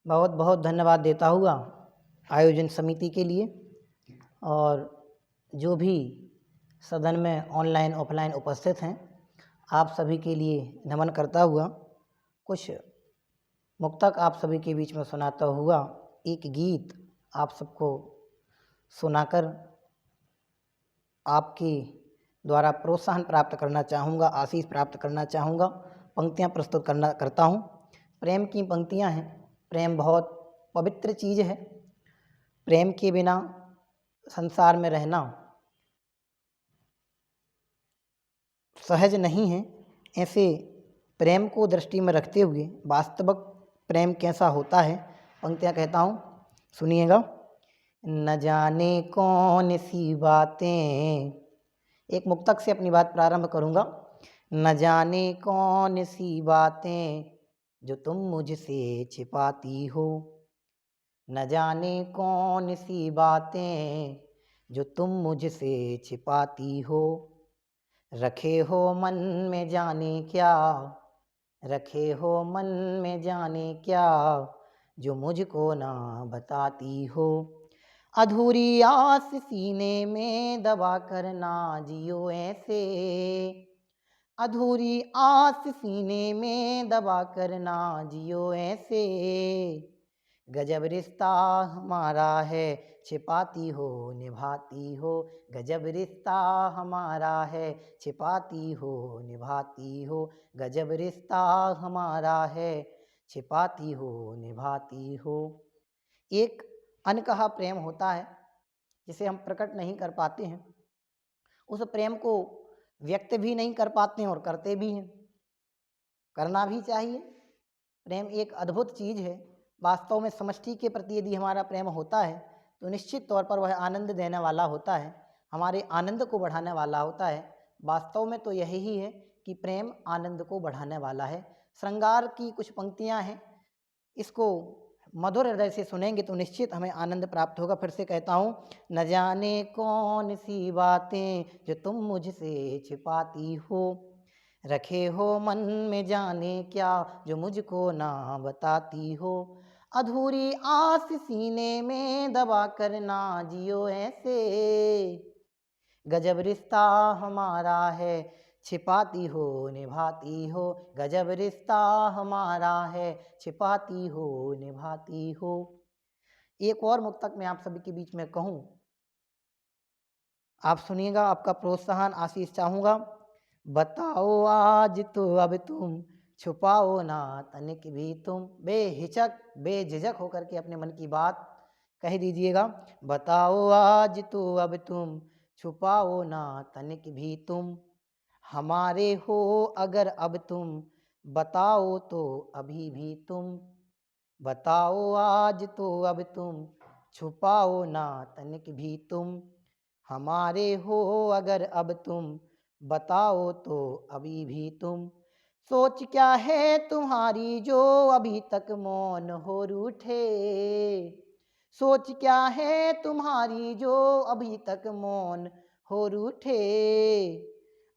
बहुत बहुत धन्यवाद देता हुआ आयोजन समिति के लिए और जो भी सदन में ऑनलाइन ऑफलाइन उपस्थित हैं, आप सभी के लिए नमन करता हुआ कुछ मुक्तक आप सभी के बीच में सुनाता हुआ एक गीत आप सबको सुनाकर आपके द्वारा प्रोत्साहन प्राप्त करना चाहूँगा, आशीष प्राप्त करना चाहूँगा। पंक्तियाँ प्रस्तुत करता हूँ। प्रेम की पंक्तियाँ हैं। प्रेम बहुत पवित्र चीज़ है। प्रेम के बिना संसार में रहना सहज नहीं है। ऐसे प्रेम को दृष्टि में रखते हुए वास्तविक प्रेम कैसा होता है, पंक्तियाँ कहता हूँ, सुनिएगा। न जाने कौन सी बातें, एक मुक्तक से अपनी बात प्रारंभ करूँगा। न जाने कौन सी बातें जो तुम मुझसे छिपाती हो, न जाने कौन सी बातें जो तुम मुझसे छिपाती हो, रखे हो मन में जाने क्या, रखे हो मन में जाने क्या, जो मुझको ना बताती हो। अधूरी आस सीने में दबा कर ना जियो ऐसे, अधूरी आस सीने में दबा कर ना जियो ऐसे, गजब रिश्ता हमारा है छिपाती हो निभाती हो, गजब रिश्ता हमारा है छिपाती हो निभाती हो, गजब रिश्ता हमारा है छिपाती हो निभाती हो। एक अनकहा प्रेम होता है जिसे हम प्रकट नहीं कर पाते हैं, उस प्रेम को व्यक्त भी नहीं कर पाते हैं और करते भी हैं, करना भी चाहिए। प्रेम एक अद्भुत चीज़ है। वास्तव में समष्टि के प्रति यदि हमारा प्रेम होता है तो निश्चित तौर पर वह आनंद देने वाला होता है, हमारे आनंद को बढ़ाने वाला होता है। वास्तव में तो यही ही है कि प्रेम आनंद को बढ़ाने वाला है। श्रृंगार की कुछ पंक्तियां हैं, इसको मधुर हृदय से सुनेंगे तो निश्चित हमें आनंद प्राप्त होगा। फिर से कहता हूँ, न जाने कौन सी बातें जो तुम मुझसे छिपाती हो, रखे हो मन में जाने क्या, जो मुझको ना बताती हो। अधूरी आस सीने में दबा कर ना जियो ऐसे, गजब रिश्ता हमारा है छिपाती हो निभाती हो, गजब रिश्ता हमारा है छिपाती हो निभाती हो। एक और मुक्तक मैं आप सभी के बीच में कहूँ, आप सुनिएगा, आपका प्रोत्साहन आशीष चाहूँगा। बताओ आज तो अब तुम छुपाओ ना तनिक भी तुम, बेहिचक बेझिझक होकर के अपने मन की बात कह दीजिएगा। बताओ आज तो अब तुम छुपाओ ना तनिक भी तुम, हमारे हो अगर अब तुम बताओ तो अभी भी तुम, बताओ आज तो अब तुम छुपाओ ना तनिक भी तुम, हमारे हो अगर अब तुम बताओ तो अभी भी तुम। सोच क्या है तुम्हारी जो अभी तक मौन हो रूठे, सोच क्या है तुम्हारी जो अभी तक मौन हो रूठे,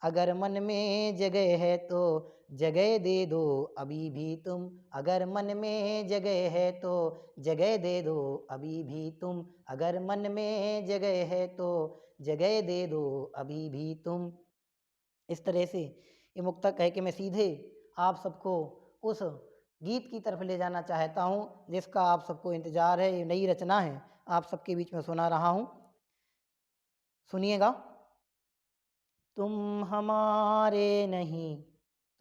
अगर मन में जगह है तो जगह दे दो अभी भी तुम, अगर मन में जगह है तो जगह दे दो अभी भी तुम, अगर मन में जगह है तो जगह दे दो अभी भी तुम। इस तरह से ये मुक्तक कह के मैं सीधे आप सबको उस गीत की तरफ ले जाना चाहता हूँ जिसका आप सबको इंतजार है। ये नई रचना है, आप सबके बीच में सुना रहा हूँ, सुनिएगा। तुम हमारे नहीं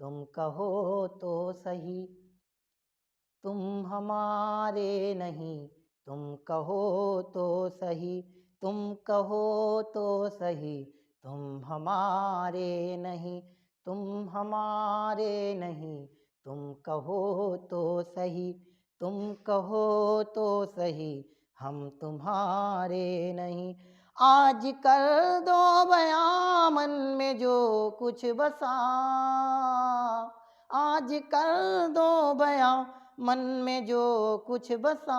तुम कहो तो सही, तुम हमारे नहीं तुम कहो तो सही, तुम कहो तो सही, तुम हमारे नहीं, तुम हमारे नहीं तुम कहो तो सही, तुम कहो तो सही, हम तुम्हारे नहीं। आज कर दो बयां मन में जो कुछ बसा, आज कर दो बयां मन में जो कुछ बसा,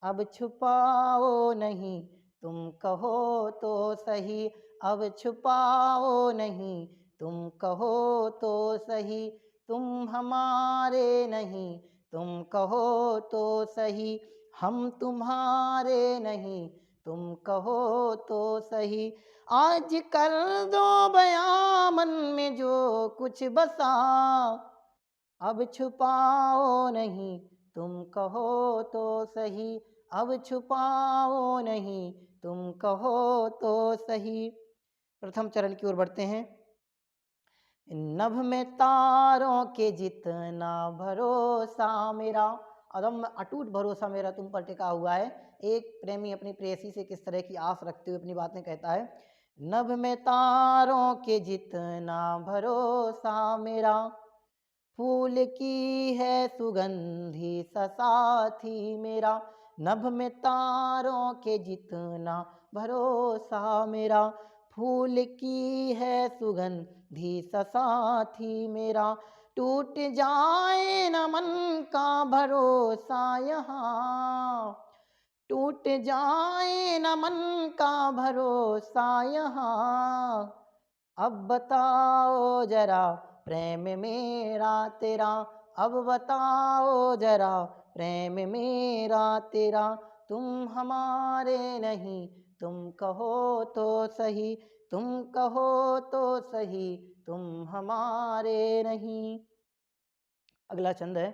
अब छुपाओ नहीं तुम कहो तो सही, अब छुपाओ नहीं तुम कहो तो सही, तुम हमारे नहीं तुम कहो तो सही, हम तुम्हारे नहीं, तुम कहो तो सही। आज कर दो बयां मन में जो कुछ बसा, अब छुपाओ नहीं, तुम कहो तो सही, अब छुपाओ नहीं, तुम कहो तो सही। प्रथम चरण की ओर बढ़ते हैं। नभ में तारों के जितना भरोसा मेरा, अदम्य अटूट भरोसा मेरा तुम पर टिका हुआ है। एक प्रेमी अपनी प्रेयसी से किस तरह की आस रखते हुए अपनी बातें कहता है। नभ में तारों के जितना भरोसा मेरा, फूल की है सुगंधी सा साथी मेरा। नभ में तारों के जितना भरोसा मेरा, फूल की है सुगंधी सा साथी मेरा। टूट जाए न मन का भरोसा यहाँ, टूट जाए न मन का भरोसा यहाँ। अब बताओ जरा प्रेम मेरा तेरा, अब बताओ जरा प्रेम मेरा तेरा। तुम हमारे नहीं, तुम कहो तो सही, तुम कहो तो सही, तुम हमारे नहीं। अगला छंद है।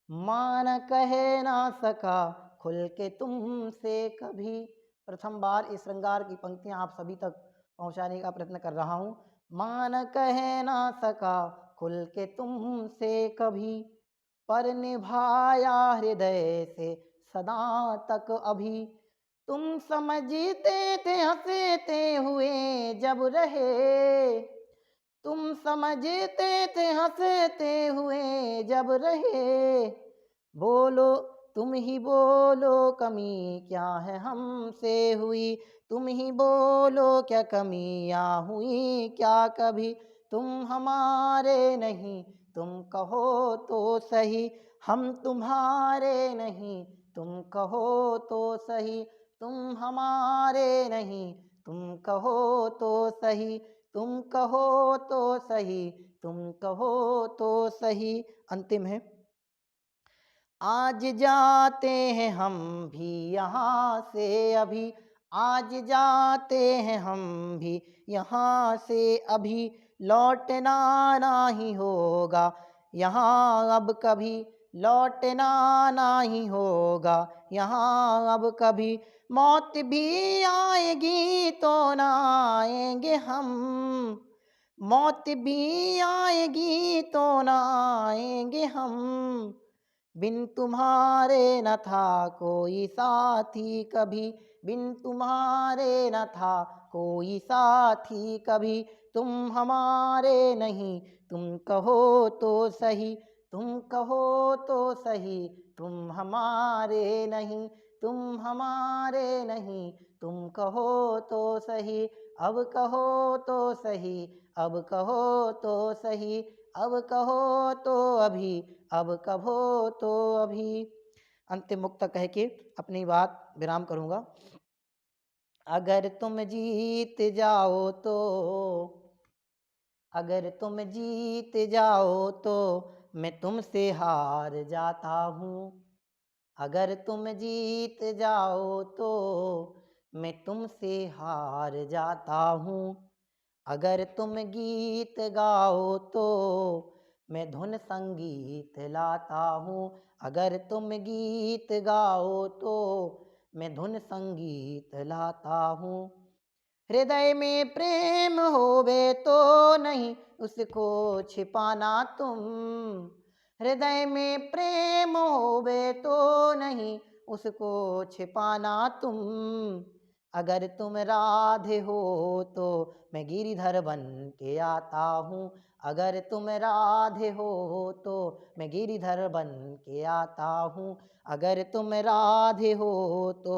मान कह ना सका खुल के तुमसे कभी। प्रथम बार इस श्रृंगार की पंक्तियां आप सभी तक पहुंचाने का प्रयत्न कर रहा हूं। मान कह ना सका खुल के तुमसे कभी, पर निभाया हृदय से सदा तक अभी। तुम समझते थे हंसते हुए जब रहे, तुम समझते थे हंसते हुए जब रहे। बोलो तुम ही बोलो कमी क्या है हमसे हुई, तुम ही बोलो क्या कमियां हुई क्या कभी। तुम हमारे नहीं, तुम कहो तो सही, हम तुम्हारे नहीं, तुम कहो तो सही। तुम हमारे नहीं, तुम कहो तो सही, तुम कहो तो सही, तुम कहो तो सही। अंतिम है। आज जाते हैं हम भी यहाँ से अभी, आज जाते हैं हम भी यहाँ से अभी। लौटना नहीं होगा यहाँ अब कभी, लौटना नहीं होगा यहाँ अब कभी। मौत भी आएगी तो ना आएंगे हम, मौत भी आएगी तो ना आएंगे हम। बिन तुम्हारे न था कोई साथी कभी, बिन तुम्हारे न था कोई साथी कभी। तुम हमारे नहीं, तुम कहो तो सही, तुम कहो तो सही, तुम हमारे नहीं, तुम हमारे नहीं, तुम कहो तो सही। अब कहो तो सही, अब कहो तो सही, अब कहो तो अभी, अब कहो तो अभी। अंतिम मुक्तक कह के अपनी बात विराम करूंगा। अगर तुम जीत जाओ तो, अगर तुम जीत जाओ तो मैं तुमसे हार जाता हूँ। अगर तुम जीत जाओ तो मैं तुमसे हार जाता हूँ। अगर तुम गीत गाओ तो मैं धुन संगीत लाता हूँ। अगर तुम गीत गाओ तो मैं धुन संगीत लाता हूँ। हृदय में प्रेम होवे तो नहीं उसको छिपाना तुम, हृदय में प्रेम होवे तो नहीं उसको छिपाना तुम। अगर तुम राधे हो तो मैं गिरिधर बन के आता हूँ। अगर तुम राधे हो तो मैं गिरिधर बन के आता हूँ। अगर तुम राधे हो तो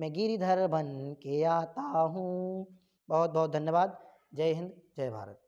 मैं गिरिधर बन के आता हूँ। बहुत बहुत धन्यवाद। जय हिंद, जय भारत।